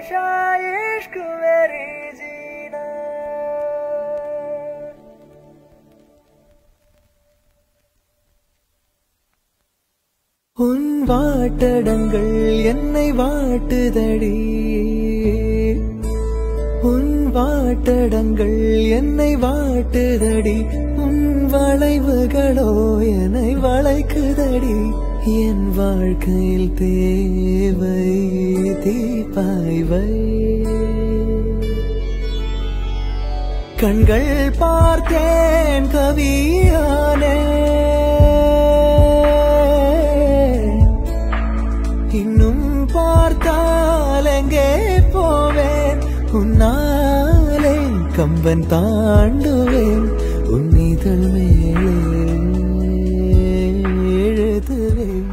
हमेशा इश्क मेरी जीना உன் வாட்டடங்கள் என்னை வாட்டுதடி உன் வாட்டடங்கள் என்னை வாட்டுதடி உன் வளைவுகளோ என்னை வளைக்குதடி என் வாழ்க்கையில் தேவை தீபாய்வை கண்கள் பார்த்தேன் கவியானே இன்னும் பார்த்தால் எங்கே போவேன் உன்னாலே கம்பன் தாண்டுவேன் உன் இதழ் மேலே எழுதுவேன்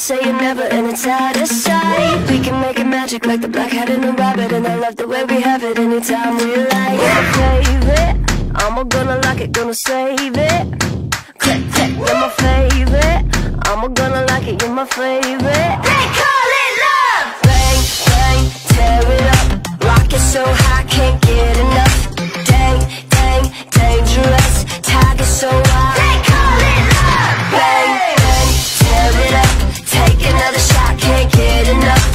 Say never and it's out of sight. We can make it magic like the black cat and the rabbit, and I love the way we have it anytime we like. You're my favorite, I'm gonna like it, gonna save it. Click, click, you're my favorite, I'm gonna like it, you're my favorite. They call it love. Bang, bang, tear it up, rock it so high, can't get enough. Dang, dang, dangerous, tag it so high. They call it love. Bang, bang, tear it up. Take another shot, can't get enough.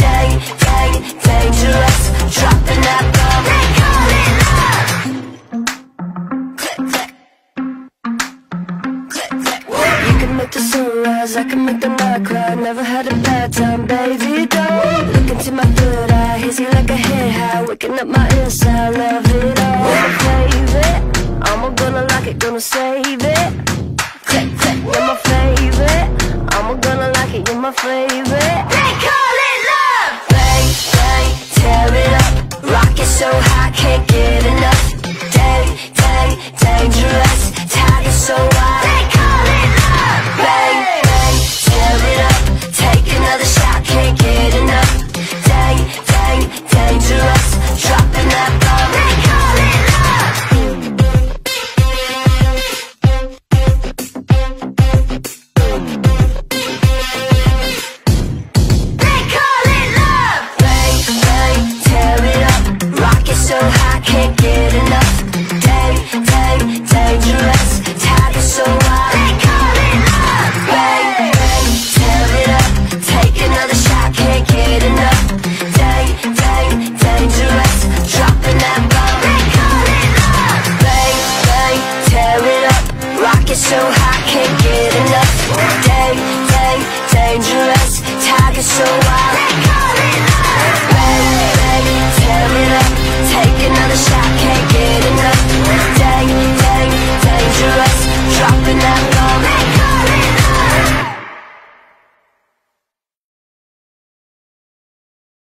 Dang, dang, dangerous, dropping that bomb. They call it love. Click, click, click, click. You can make the sun rise can make the night cry. Never had a bad time, baby. Don't look into my third eye. Hits you like a head high, waking up my inside. Love it all, favorite. I'm gonna like it, gonna save it. Click, click, you're my favorite. I'm gonna like it, you're my favorite.